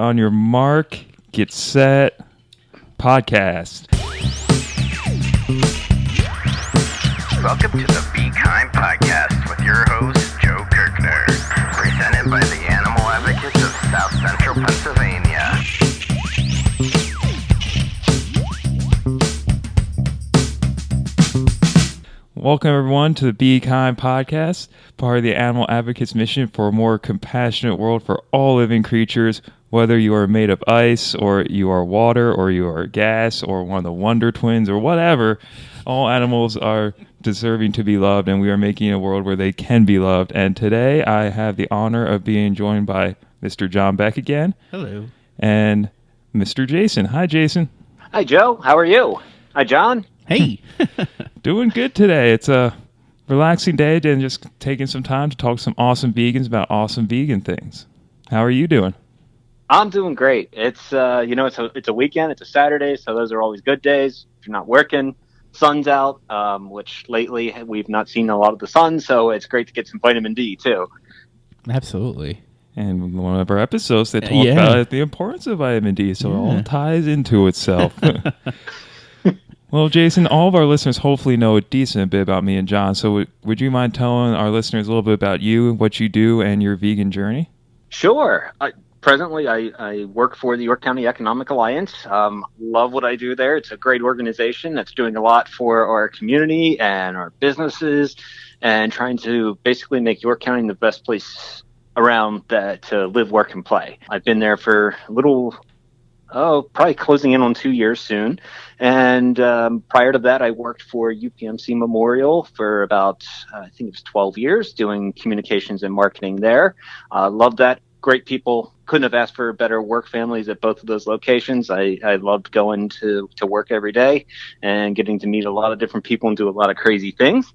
On your mark, get set, podcast. Welcome to the Be Kind podcast with your host, Joe Kirkner, presented by the Animal Advocates of South Central Pennsylvania. Welcome, everyone, to the Be Kind podcast, part of the Animal Advocates mission for a more compassionate world for all living creatures, whether you are made of ice, or you are water, or you are gas, or one of the Wonder Twins, or whatever. All animals are deserving to be loved, and we are making a world where they can be loved. And today, I have the honor of being joined by Mr. John Beck again. Hello. And Mr. Jason. Hi, Jason. Hi, Joe. How are you? Hi, John. Hey. Doing good today. It's a relaxing day and just taking some time to talk to some awesome vegans about awesome vegan things. How are you doing? I'm doing great. It's it's a weekend. It's a Saturday, so those are always good days. If you're not working, sun's out, which lately we've not seen a lot of the sun, so it's great to get some vitamin D too. Absolutely. And one of our episodes that talk about the importance of vitamin D, so it all ties into itself. Well, Jason, all of our listeners hopefully know a decent bit about me and John, so would you mind telling our listeners a little bit about you, what you do, and your vegan journey? Sure. Presently, I work for the York County Economic Alliance. Love what I do there. It's a great organization that's doing a lot for our community and our businesses and trying to basically make York County the best place around to live, work, and play. I've been there for a little... probably closing in on 2 years soon. And prior to that, I worked for UPMC Memorial for about, I think it was 12 years, doing communications and marketing there. Loved that. Great people. Couldn't have asked for better work families at both of those locations. I loved going to work every day and getting to meet a lot of different people and do a lot of crazy things.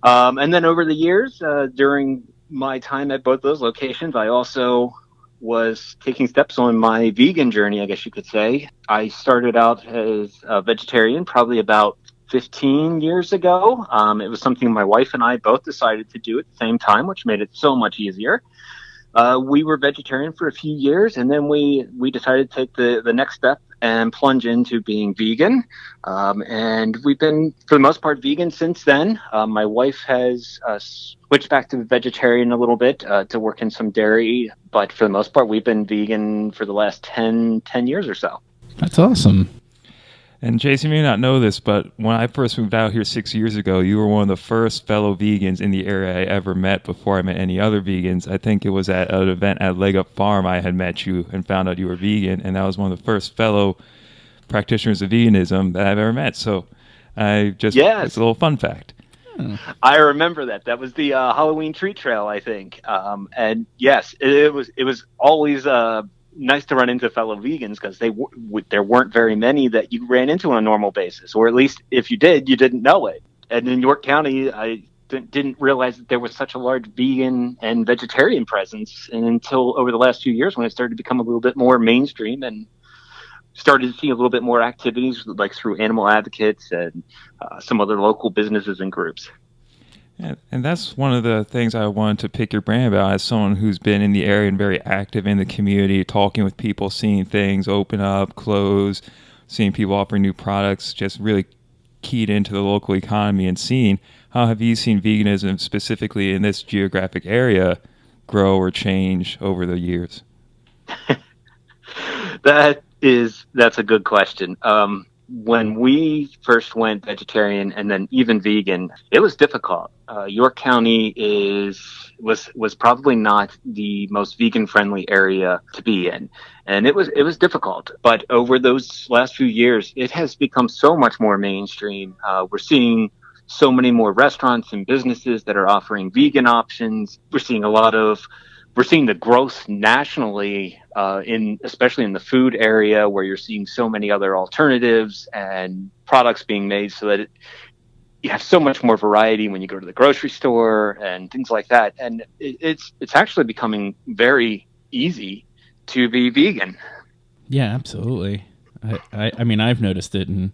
And then over the years, during my time at both those locations, I also was taking steps on my vegan journey, I guess you could say. I started out as a vegetarian probably about 15 years ago. It was something my wife and I both decided to do at the same time, which made it so much easier. We were vegetarian for a few years, and then we decided to take the next step and plunge into being vegan. And we've been, for the most part, vegan since then. My wife has switched back to vegetarian a little bit to work in some dairy, but for the most part, we've been vegan for the last 10 years or so. That's awesome. And Jason, you may not know this, but when I first moved out here 6 years ago, you were one of the first fellow vegans in the area I ever met before I met any other vegans. I think it was at an event at Leg Up Farm I had met you and found out you were vegan, and that was one of the first fellow practitioners of veganism that I've ever met. So it's a little fun fact. I remember that. That was the Halloween treat trail, I think. And yes, it was always nice to run into fellow vegans because there weren't very many that you ran into on a normal basis, or at least if you did, you didn't know it. And in York County, I didn't realize that there was such a large vegan and vegetarian presence until over the last few years when it started to become a little bit more mainstream and started to see a little bit more activities like through animal advocates and some other local businesses and groups. And that's one of the things I wanted to pick your brain about as someone who's been in the area and very active in the community, talking with people, seeing things open up, close, seeing people offering new products, just really keyed into the local economy and seeing how have you seen veganism specifically in this geographic area grow or change over the years? That's a good question. When we first went vegetarian and then even vegan, it was difficult. York County was probably not the most vegan friendly area to be in, and it was difficult. But over those last few years, it has become so much more mainstream. We're seeing so many more restaurants and businesses that are offering vegan options. We're seeing the growth nationally, especially in the food area, where you're seeing so many other alternatives and products being made, so that you have so much more variety when you go to the grocery store and things like that. And it's actually becoming very easy to be vegan. Yeah, absolutely. I mean, I've noticed it, and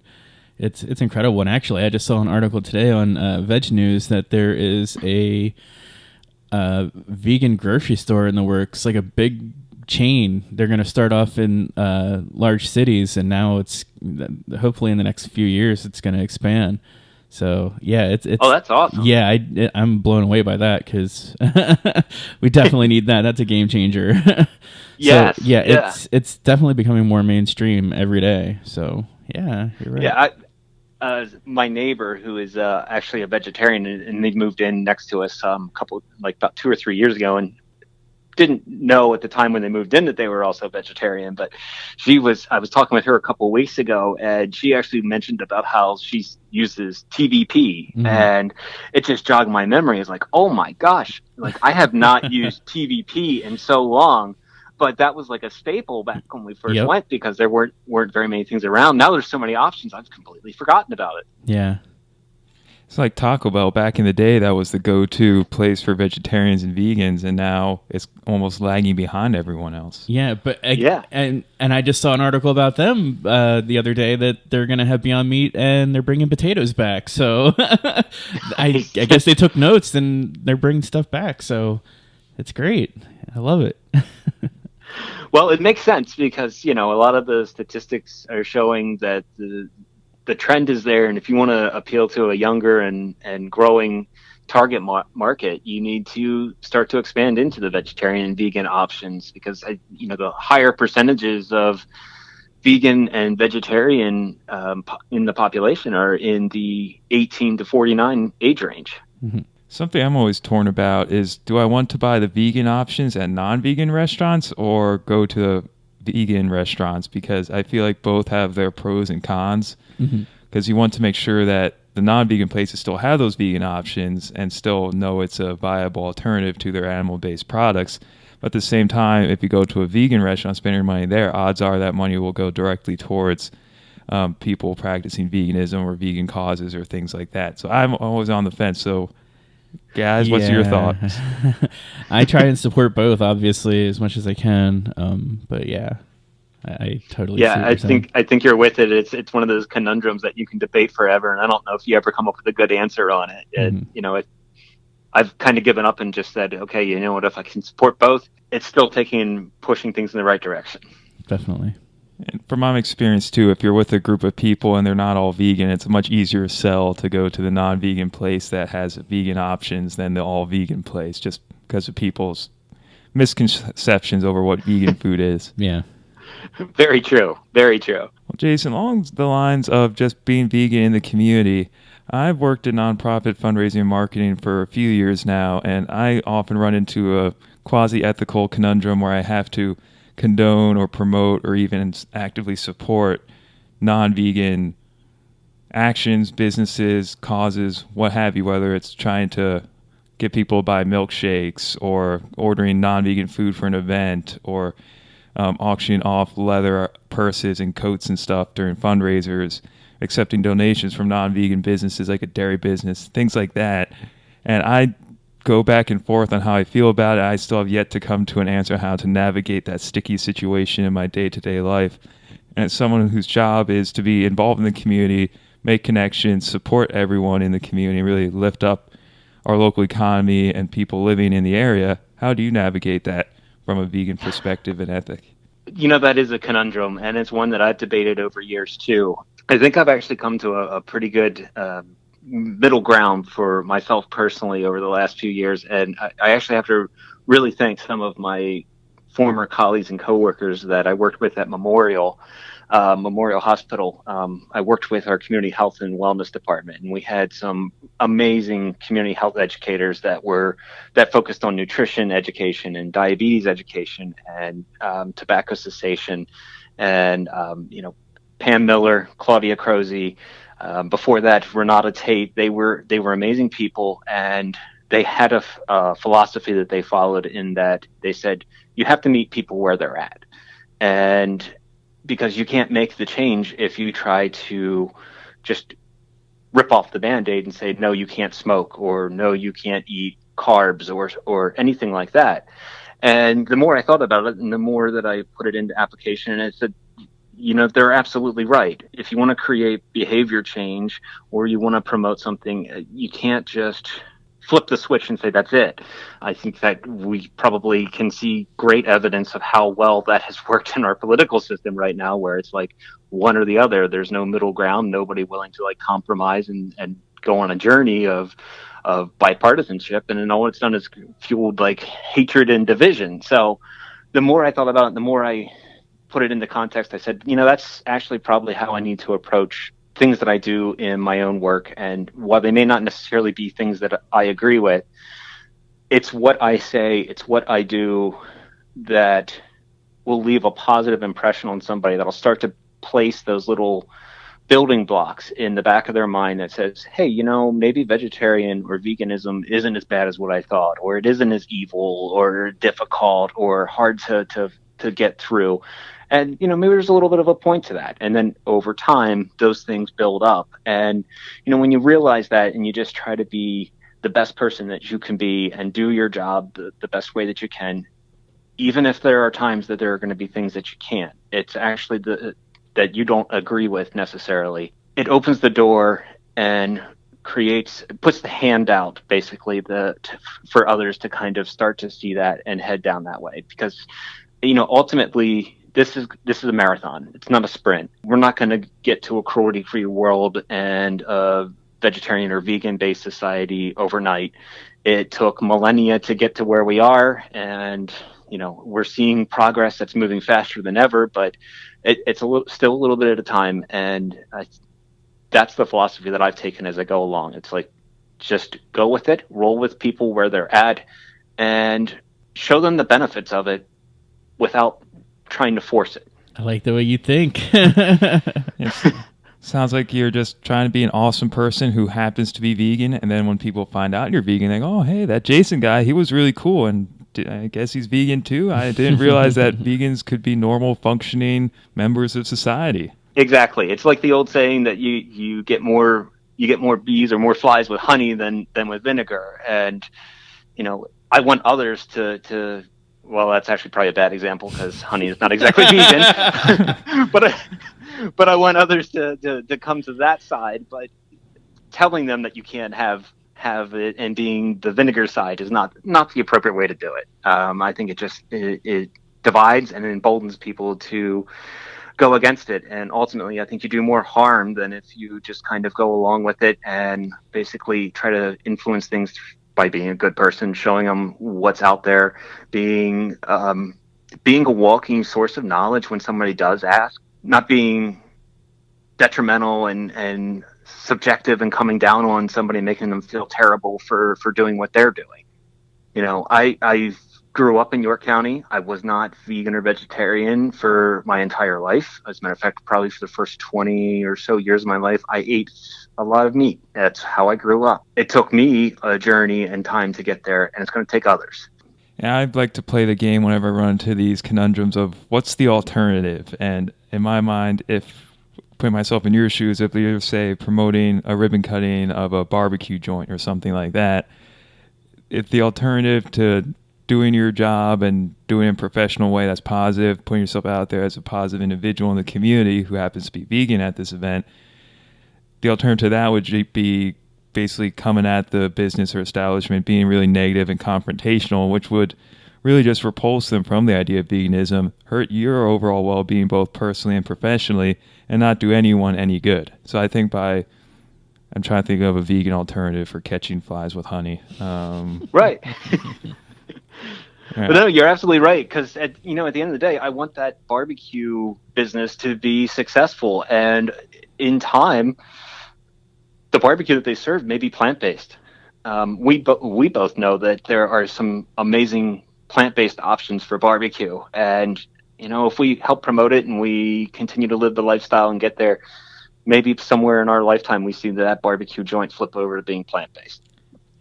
it's incredible. And actually, I just saw an article today on Veg News that there is a vegan grocery store in the works, like a big chain. They're going to start off in large cities, and now it's hopefully in the next few years it's going to expand. So yeah, it's Oh, that's awesome. Yeah, I'm blown away by that because we definitely need that. That's a game changer. Yes, so yeah, yeah. it's definitely becoming more mainstream every day. So yeah, you're right. Yeah, my neighbor who is actually a vegetarian, and they moved in next to us about 2 or 3 years ago, and didn't know at the time when they moved in that they were also vegetarian. But I was talking with her a couple of weeks ago, and she actually mentioned about how she uses TVP, and it just jogged my memory. It's like, oh my gosh, like I have not used TVP in so long. But that was like a staple back when we first went, because there weren't very many things around. Now there's so many options, I've completely forgotten about it. Yeah. It's like Taco Bell back in the day. That was the go-to place for vegetarians and vegans, and now it's almost lagging behind everyone else. Yeah, and I just saw an article about them the other day that they're going to have Beyond Meat and they're bringing potatoes back. So I guess they took notes and they're bringing stuff back. So it's great. I love it. Well, it makes sense because, a lot of the statistics are showing that the trend is there. And if you want to appeal to a younger and growing target market, you need to start to expand into the vegetarian and vegan options, because, the higher percentages of vegan and vegetarian in the population are in the 18 to 49 age range. Mm-hmm. Something I'm always torn about is, do I want to buy the vegan options at non-vegan restaurants or go to the vegan restaurants? Because I feel like both have their pros and cons. Because you want to make sure that the non-vegan places still have those vegan options and still know it's a viable alternative to their animal-based products. But at the same time, if you go to a vegan restaurant, spend your money there, odds are that money will go directly towards people practicing veganism or vegan causes or things like that. So I'm always on the fence. So guys, what's your thoughts? I try and support both, obviously, as much as I can. But yeah, I totally. Yeah, I think you're with it. It's one of those conundrums that you can debate forever, and I don't know if you ever come up with a good answer on it. And, I've kind of given up and just said, okay, you know what? If I can support both, it's still pushing things in the right direction. Definitely. And from my experience too, if you're with a group of people and they're not all vegan, it's a much easier sell to go to the non-vegan place that has vegan options than the all-vegan place, just because of people's misconceptions over what vegan food is. Yeah. Very true. Very true. Well, Jason, along the lines of just being vegan in the community, I've worked in nonprofit fundraising and marketing for a few years now, and I often run into a quasi-ethical conundrum where I have to condone or promote or even actively support non-vegan actions, businesses, causes, what have you, whether it's trying to get people to buy milkshakes or ordering non-vegan food for an event or auctioning off leather purses and coats and stuff during fundraisers, accepting donations from non-vegan businesses like a dairy business, things like that. And I go back and forth on how I feel about it. I still have yet to come to an answer how to navigate that sticky situation in my day-to-day life. And as someone whose job is to be involved in the community, make connections, support everyone in the community, really lift up our local economy and people living in the area, how do you navigate that from a vegan perspective and ethic? That is a conundrum, and it's one that I've debated over years too. I think I've actually come to a pretty good middle ground for myself personally over the last few years, and I actually have to really thank some of my former colleagues and coworkers that I worked with at Memorial Hospital. I worked with our community health and wellness department, and we had some amazing community health educators that focused on nutrition education and diabetes education and tobacco cessation, and Pam Miller, Claudia Crozy, before that Renata Tate. They were amazing people, and they had a philosophy that they followed, in that they said you have to meet people where they're at, and because you can't make the change if you try to just rip off the Band-Aid and say, no, you can't smoke, or no, you can't eat carbs, or anything like that. And the more I thought about it, and the more that I put it into application, and I said, they're absolutely right. If you want to create behavior change or you want to promote something, you can't just flip the switch and say that's it. I think that we probably can see great evidence of how well that has worked in our political system right now, where it's like one or the other. There's no middle ground, nobody willing to like compromise and go on a journey of bipartisanship, and then all it's done is fueled like hatred and division. So the more I thought about it, the more I put it into context, I said, that's actually probably how I need to approach things that I do in my own work. And while they may not necessarily be things that I agree with, it's what I say, it's what I do that will leave a positive impression on somebody, that'll start to place those little building blocks in the back of their mind that says, hey, maybe vegetarian or veganism isn't as bad as what I thought, or it isn't as evil or difficult or hard to get through. And, maybe there's a little bit of a point to that. And then over time, those things build up. And, when you realize that and you just try to be the best person that you can be and do your job the best way that you can, even if there are times that there are going to be things that you can't, it's actually that you don't agree with necessarily. It opens the door and puts the hand out basically for others to kind of start to see that and head down that way. Because, ultimately, this is a marathon. It's not a sprint. We're not going to get to a cruelty-free world and a vegetarian or vegan-based society overnight. It took millennia to get to where we are, and we're seeing progress that's moving faster than ever, but it's still a little bit at a time. And that's the philosophy that I've taken as I go along. It's like, just go with it, roll with people where they're at, and show them the benefits of it without trying to force it. I like the way you think. Sounds like you're just trying to be an awesome person who happens to be vegan, and then when people find out you're vegan, they go, oh, hey, that Jason guy, he was really cool, and I guess he's vegan too. I didn't realize that vegans could be normal, functioning members of society. Exactly. It's like the old saying that you get more bees or more flies with honey than with vinegar. And I want others to well, that's actually probably a bad example because honey is not exactly vegan, but I want others to come to that side. But telling them that you can't have it and being the vinegar side is not the appropriate way to do it. I think it divides and emboldens people to go against it. And ultimately, I think you do more harm than if you just kind of go along with it and basically try to influence things by being a good person, showing them what's out there, being a walking source of knowledge when somebody does ask, not being detrimental and subjective and coming down on somebody, making them feel terrible for doing what they're doing. I grew up in York County. I was not vegan or vegetarian for my entire life. As a matter of fact, probably for the first 20 or so years of my life, I ate a lot of meat. That's how I grew up. It took me a journey and time to get there, and it's going to take others. Yeah, I'd like to play the game whenever I run into these conundrums of what's the alternative. And in my mind, if putting myself in your shoes, if you're, say, promoting a ribbon cutting of a barbecue joint or something like that, if the alternative to doing your job and doing it in a professional way that's positive, putting yourself out there as a positive individual in the community who happens to be vegan at this event, the alternative to that would be basically coming at the business or establishment being really negative and confrontational, which would really just repulse them from the idea of veganism, hurt your overall well-being both personally and professionally, and not do anyone any good. So I think I'm trying to think of a vegan alternative for catching flies with honey. Right. Yeah. But no, you're absolutely right. Because at the end of the day, I want that barbecue business to be successful. And in time, the barbecue that they serve may be plant-based. We both know that there are some amazing plant-based options for barbecue. And, if we help promote it and we continue to live the lifestyle and get there, maybe somewhere in our lifetime we see that barbecue joint flip over to being plant-based.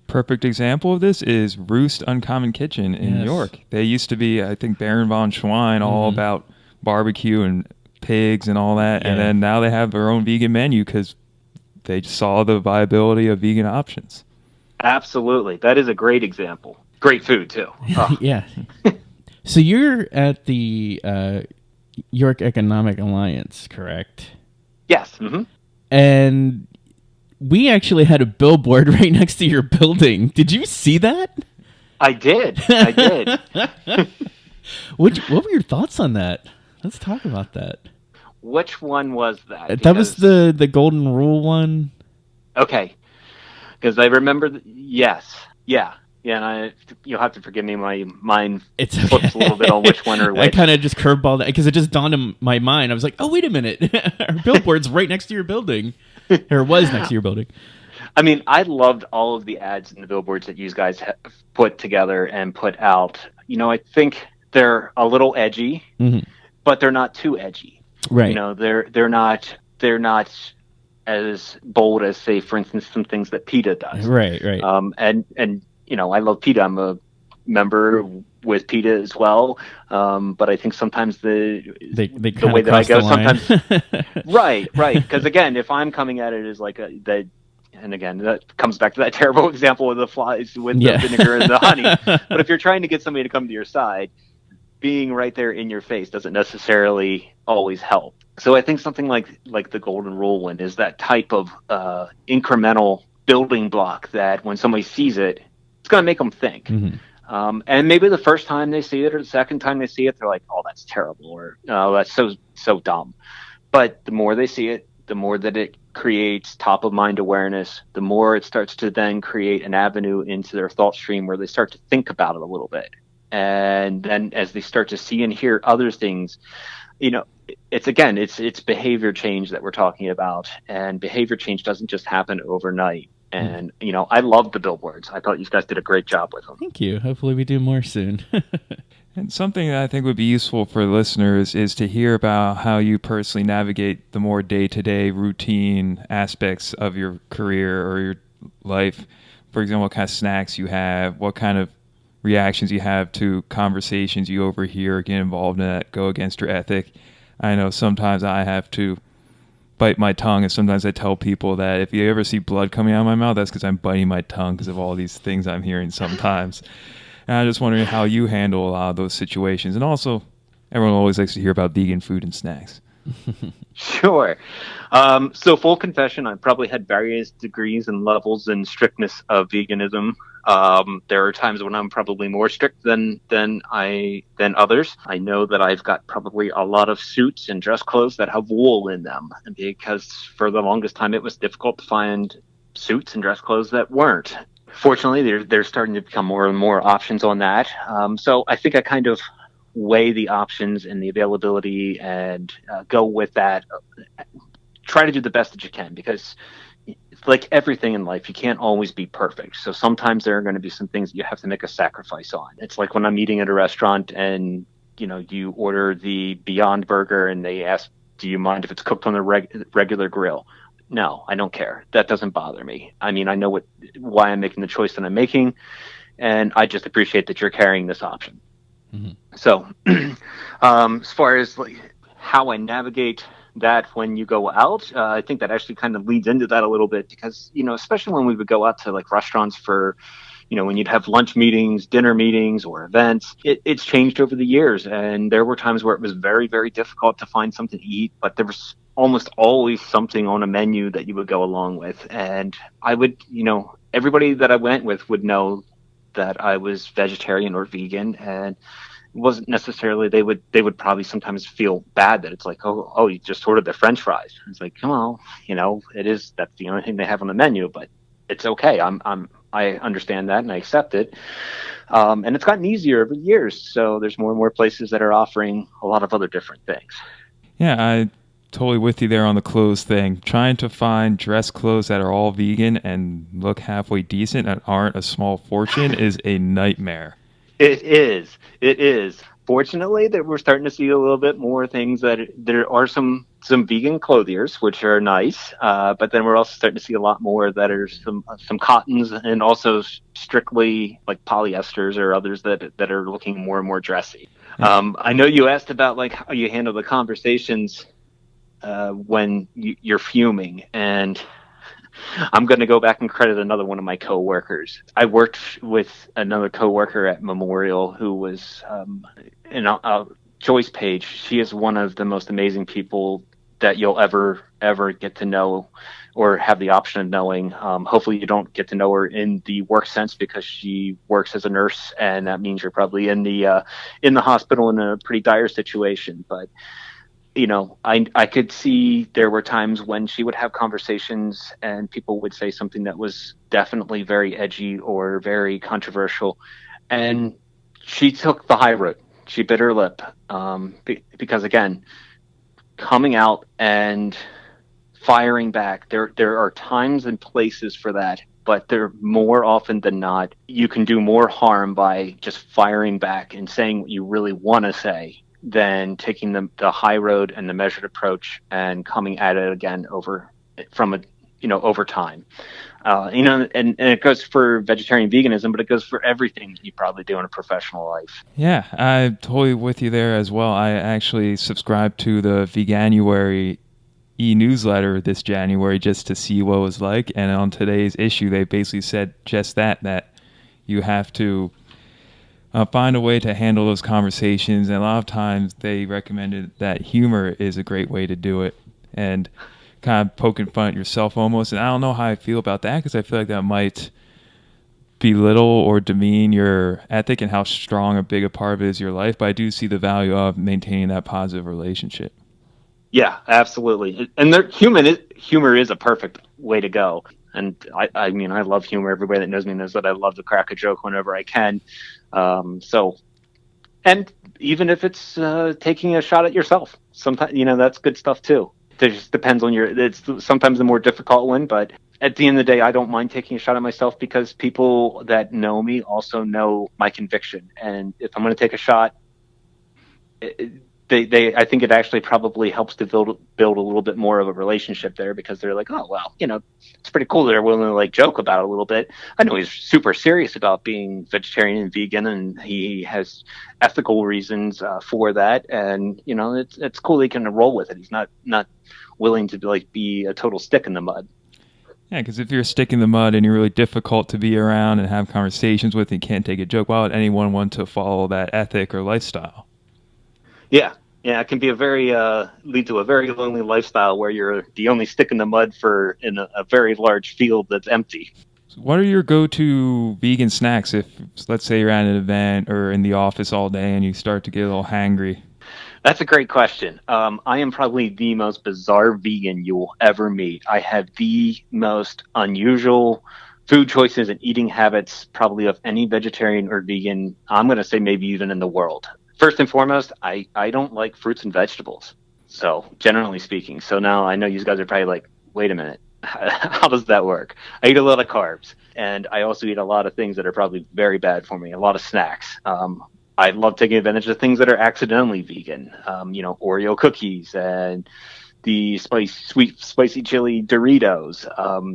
Perfect example of this is Roost Uncommon Kitchen in New York. They used to be, I think, Baron von Schwein, all about barbecue and pigs and all that. Yeah. And then now they have their own vegan menu because they saw the viability of vegan options. Absolutely. That is a great example. Great food, too. Oh. Yeah. So you're at the York Economic Alliance, correct? Yes. Mm-hmm. And we actually had a billboard right next to your building. Did you see that? I did. I did. What were your thoughts on that? Let's talk about that. Which one was that? That was the golden rule one. Okay. Because I remember, yes. Yeah. Yeah, and you'll have to forgive me. My mind It's flips a little bit on which one or which. I kind of just curveballed that because it just dawned in my mind. I was like, oh, wait a minute. Our billboard's right next to your building. Or it was next to your building. I mean, I loved all of the ads and the billboards that you guys have put together and put out. I think they're a little edgy, but they're not too edgy. Right. They're not as bold as, say, for instance, some things that PETA does. Right. And I love PETA. I'm a member with PETA as well. But I think sometimes the way that I go sometimes, right. Because again, if I'm coming at it as like that, and again, that comes back to that terrible example of the flies with the vinegar and the honey. But if you're trying to get somebody to come to your side, being right there in your face doesn't necessarily always help. So I think something like the golden rule one is that type of incremental building block that when somebody sees it, it's going to make them think. And maybe the first time they see it or the second time they see it, they're like, oh, that's terrible, or oh, that's so dumb. But the more they see it, the more that it creates top of mind awareness, the more it starts to then create an avenue into their thought stream where they start to think about it a little bit. And then as they start to see and hear other things, it's behavior change that we're talking about. And behavior change doesn't just happen overnight. And, I love the billboards. I thought you guys did a great job with them. Thank you. Hopefully we do more soon. And something that I think would be useful for listeners is to hear about how you personally navigate the more day-to-day routine aspects of your career or your life. For example, what kind of snacks you have, what kind of reactions you have to conversations you overhear, get involved in that go against your ethic. I know sometimes I have to bite my tongue, and sometimes I tell people that if you ever see blood coming out of my mouth, that's because I'm biting my tongue because of all these things I'm hearing sometimes. And I'm just wondering how you handle a lot of those situations. And also, everyone always likes to hear about vegan food and snacks. Sure. So full confession, I probably had various degrees and levels and strictness of veganism. There are times when I'm probably more strict than others. I know that I've got probably a lot of suits and dress clothes that have wool in them, because for the longest time it was difficult to find suits and dress clothes that weren't. Fortunately, there's starting to become more and more options on that. So I think I kind of weigh the options and the availability and go with that. Try to do the best that you can, because like everything in life, you can't always be perfect. So sometimes there are going to be some things that you have to make a sacrifice on. It's like when I'm eating at a restaurant and, you order the Beyond Burger and they ask, do you mind if it's cooked on the regular grill? No, I don't care. That doesn't bother me. I mean, I know why I'm making the choice that I'm making, and I just appreciate that you're carrying this option. So as far as like how I navigate that when you go out, I think that actually kind of leads into that a little bit, because, especially when we would go out to like restaurants for, when you'd have lunch meetings, dinner meetings, or events, it's changed over the years. And there were times where it was very, very difficult to find something to eat, but there was almost always something on a menu that you would go along with. And I would, everybody that I went with would know that I was vegetarian or vegan, and it wasn't necessarily, they would probably sometimes feel bad that it's like, oh, you just ordered the French fries. It's like, come on, that's the only thing they have on the menu, but it's okay. I understand that and I accept it. And it's gotten easier over the years. So there's more and more places that are offering a lot of other different things. Yeah, I totally with you there on the clothes thing. Trying to find dress clothes that are all vegan and look halfway decent and aren't a small fortune is a nightmare. It is. Fortunately, that we're starting to see a little bit more things that there are some vegan clothiers, which are nice. But then we're also starting to see a lot more that are some cottons and also strictly like polyesters or others that are looking more and more dressy. I know you asked about like how you handle the conversations when you're fuming, and I'm going to go back and credit another one of my coworkers. I worked with another coworker at Memorial who was Joyce Page. She is one of the most amazing people that you'll ever get to know or have the option of knowing. Hopefully you don't get to know her in the work sense, because she works as a nurse, and that means you're probably in the hospital in a pretty dire situation. But I could see there were times when she would have conversations and people would say something that was definitely very edgy or very controversial, and she took the high road. She bit her lip, because again, coming out and firing back, there are times and places for that, but there more often than not, you can do more harm by just firing back and saying what you really want to say than taking the high road and the measured approach and coming at it again over time. And it goes for vegetarian veganism, but it goes for everything you probably do in a professional life. Yeah, I'm totally with you there as well. I actually subscribed to the Veganuary e-newsletter this January just to see what it was like. And on today's issue, they basically said just that you have to find a way to handle those conversations. And a lot of times they recommended that humor is a great way to do it, and kind of poking fun at yourself almost. And I don't know how I feel about that, because I feel like that might belittle or demean your ethic and how strong or big a part of it is your life. But I do see the value of maintaining that positive relationship. Yeah, absolutely. And humor is a perfect way to go. And I mean, I love humor. Everybody that knows me knows that I love to crack a joke whenever I can. And even if it's taking a shot at yourself, sometimes, that's good stuff too. It just depends on it's sometimes the more difficult one, but at the end of the day, I don't mind taking a shot at myself, because people that know me also know my conviction. And if I'm going to take a shot, I think it actually probably helps to build a little bit more of a relationship there, because they're like, oh, well, it's pretty cool that they're willing to like joke about it a little bit. I know he's super serious about being vegetarian and vegan, and he has ethical reasons for that. And, it's cool he can roll with it. He's not willing to like be a total stick in the mud. Yeah, because if you're a stick in the mud and you're really difficult to be around and have conversations with, and can't take a joke, why would anyone want to follow that ethic or lifestyle? Yeah, it can be lead to a very lonely lifestyle where you're the only stick in the mud in a very large field that's empty. What are your go-to vegan snacks if, let's say, you're at an event or in the office all day and you start to get a little hangry? That's a great question. I am probably the most bizarre vegan you will ever meet. I have the most unusual food choices and eating habits probably of any vegetarian or vegan, I'm going to say maybe even in the world. First and foremost, I don't like fruits and vegetables. So generally speaking, so now I know you guys are probably like, wait a minute, how does that work? I eat a lot of carbs, and I also eat a lot of things that are probably very bad for me, a lot of snacks. I love taking advantage of things that are accidentally vegan, Oreo cookies and the sweet spicy chili Doritos,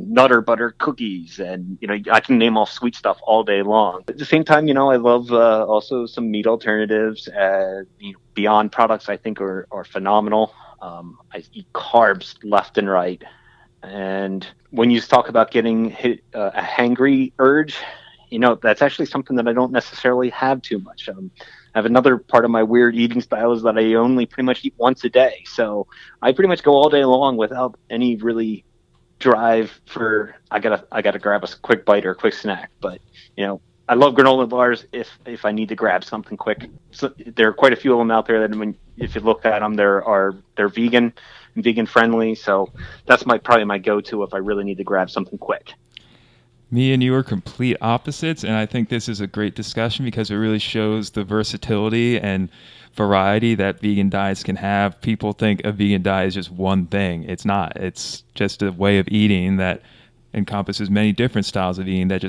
Nutter Butter cookies, and I can name off sweet stuff all day long. At the same time, I love also some meat alternatives. Beyond products I think are phenomenal. I eat carbs left and right, and when you talk about getting hit a hangry urge, that's actually something that I don't necessarily have too much. I have another part of my weird eating style is that I only pretty much eat once a day. So I pretty much go all day long without any really drive for, I gotta grab a quick bite or a quick snack. But, I love granola bars if I need to grab something quick. So there are quite a few of them out there that if you look at them, they're vegan and vegan friendly. So that's probably my go-to if I really need to grab something quick. Me and you are complete opposites, and I think this is a great discussion because it really shows the versatility and variety that vegan diets can have. People think a vegan diet is just one thing. It's not. It's just a way of eating that encompasses many different styles of eating that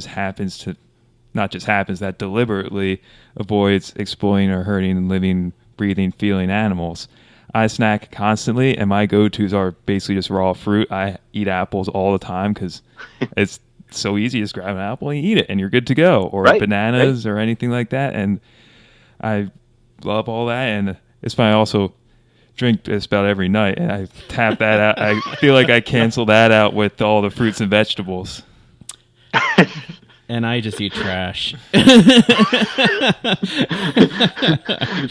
that deliberately avoids exploiting or hurting living, breathing, feeling animals. I snack constantly, and my go-tos are basically just raw fruit. I eat apples all the time because it's so easy. Just grab an apple and eat it and you're good to go, or bananas or anything like that. And I love all that. And it's fine. I also drink just about every night, and I tap that out. I feel like I cancel that out with all the fruits and vegetables. And I just eat trash. So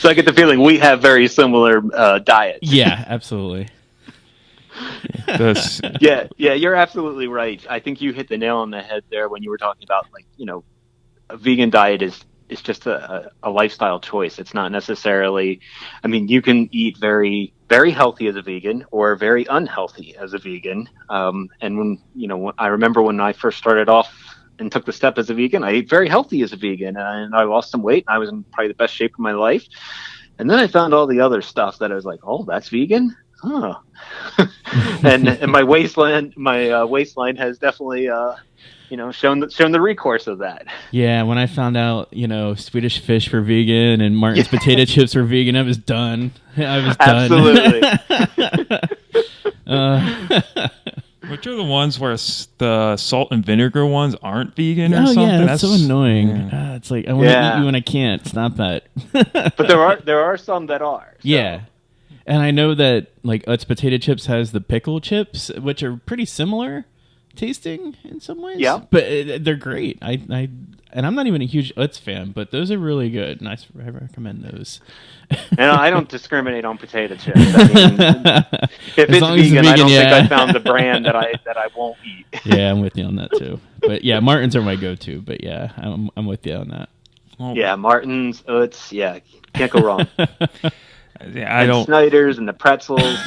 I get the feeling we have very similar diets. Yeah, absolutely. This, Yeah, you're absolutely right. I think you hit the nail on the head there when you were talking about, like, a vegan diet is just a lifestyle choice. It's not necessarily, I mean, you can eat very, very healthy as a vegan or very unhealthy as a vegan. And I remember when I first started off and took the step as a vegan, I ate very healthy as a vegan, and I lost some weight. And I was in probably the best shape of my life. And then I found all the other stuff that I was like, oh, that's vegan? Huh. And my waistline has definitely shown the recourse of that. Yeah, when I found out, Swedish fish were vegan and Martin's potato chips were vegan, I was done. I was done. Absolutely. which are the ones where the salt and vinegar ones aren't vegan or Oh something? yeah, that's so annoying. Yeah. It's like I want to eat you and I can't. Stop that. But there are some that are. So. Yeah. And I know that like Utz potato chips has the pickle chips, which are pretty similar tasting in some ways. Yeah, but they're great. And I'm not even a huge Utz fan, but those are really good. And I recommend those. And I don't discriminate on potato chips. I mean, if As it's long as it's vegan, I don't vegan, think yeah. I found the brand that I won't eat. Yeah, I'm with you on that too. But yeah, Martins are my go-to. But yeah, I'm with you on that. Well, Yeah, Martin's, Utz, yeah, can't go wrong. yeah, I And don't. Snyder's and the pretzels.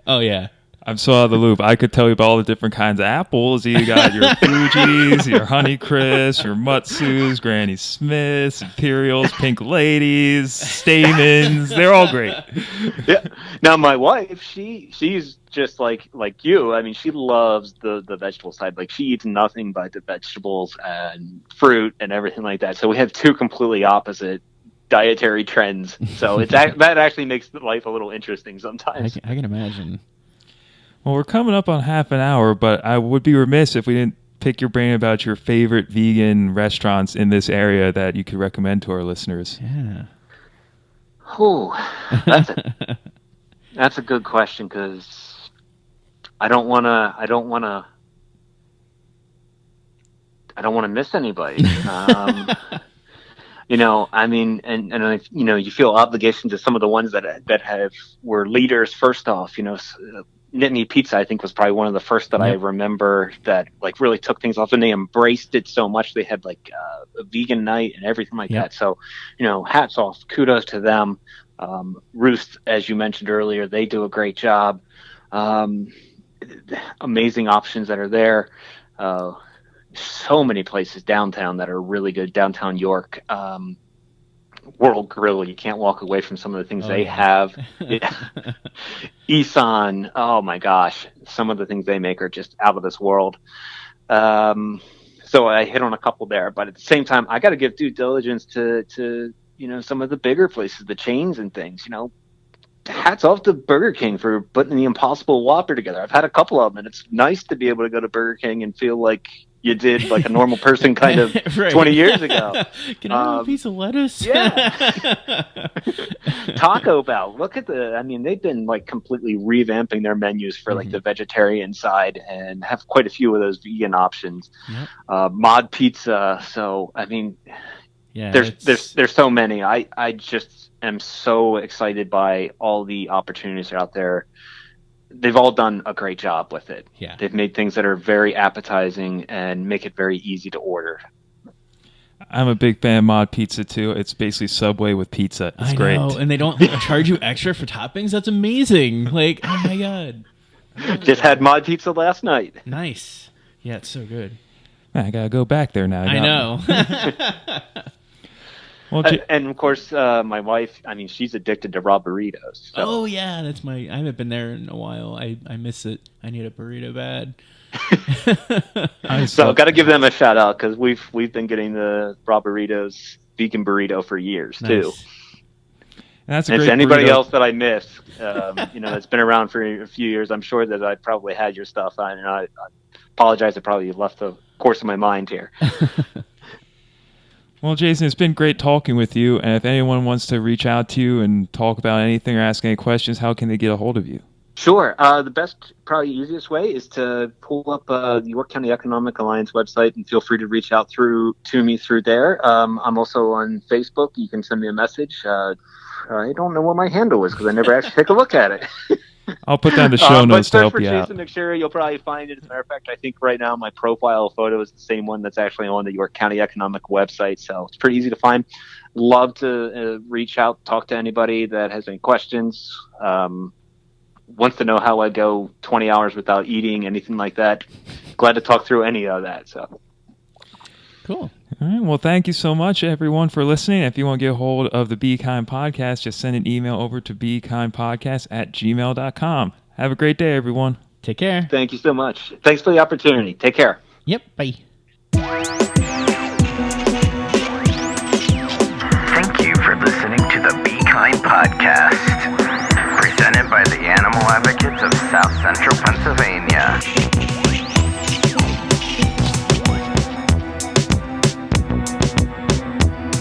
Oh yeah. I'm so out of the loop. I could tell you about all the different kinds of apples. You got your Fuji's, your Honeycrisp, your Mutsus, Granny Smiths, Imperials, Pink Ladies, Stamens. They're all great. Yeah. Now my wife, she's just like you. I mean, she loves the vegetable side. Like, she eats nothing but the vegetables and fruit and everything like that. So we have two completely opposite dietary trends. So that actually makes life a little interesting sometimes. I can imagine. Well, we're coming up on half an hour, but I would be remiss if we didn't pick your brain about your favorite vegan restaurants in this area that you could recommend to our listeners. Yeah. Whew, that's a good question, because I don't want to miss anybody. I mean, and you feel obligation to some of the ones that were leaders first off. Nittany Pizza, I think, was probably one of the first that I remember that like really took things off, and they embraced it so much. They had like a vegan night and everything like that. So, hats off, kudos to them. Roost, as you mentioned earlier, they do a great job. Amazing options that are there. So many places downtown that are really good. Downtown York, World Grill, you can't walk away from some of the things they have. Isan, oh my gosh, some of the things they make are just out of this world. So I hit on a couple there, but at the same time, I got to give due diligence to some of the bigger places, the chains and things. Hats off to Burger King for putting the Impossible Whopper together. I've had a couple of them, and it's nice to be able to go to Burger King and feel like you did like a normal person kind of Right. 20 years ago. Can I have a piece of lettuce? Yeah. Taco Bell. Look at they've been like completely revamping their menus for like the vegetarian side, and have quite a few of those vegan options. Yep. Mod Pizza. So, I mean, Yeah, there's so many. I just am so excited by all the opportunities that are out there. They've all done a great job with it. Yeah. They've made things that are very appetizing and make it very easy to order. I'm a big fan of Mod Pizza too. It's basically Subway with pizza. It's great. know, and they don't charge you extra for toppings. That's amazing. Like, oh my god. Just had Mod Pizza last night. Nice. Yeah, it's so good. Man, I gotta go back there now. I know. Well, And of course, my wife, I mean, she's addicted to raw burritos. So. Oh yeah, I haven't been there in a while. I miss it. I need a burrito bad. So got to give them a shout out, because we've been getting the raw burritos, vegan burrito for years too. That's a and great to anybody burrito. else that I miss, that's been around for a few years, I'm sure that I probably had your stuff. I apologize. I probably left the course of my mind here. Well, Jason, it's been great talking with you. And if anyone wants to reach out to you and talk about anything or ask any questions, how can they get a hold of you? Sure. The best, probably easiest way is to pull up the York County Economic Alliance website, and feel free to reach out to me through there. I'm also on Facebook. You can send me a message. I don't know what my handle is, because I never actually take a look at it. I'll put down the show notes to But help for you out. Jason McSherry, you'll probably find it. As a matter of fact, I think right now my profile photo is the same one that's actually on the York County Economic website, so it's pretty easy to find. Love to reach out, talk to anybody that has any questions, wants to know how I go 20 hours without eating, anything like that. Glad to talk through any of that. So. Cool. All right. Well, thank you so much, everyone, for listening. If you want to get a hold of the Be Kind podcast, just send an email over to bekindpodcast@gmail.com. Have a great day, everyone. Take care. Thank you so much. Thanks for the opportunity. Take care. Yep. Bye. Thank you for listening to the Be Kind podcast, presented by the Animal Advocates of South Central Pennsylvania.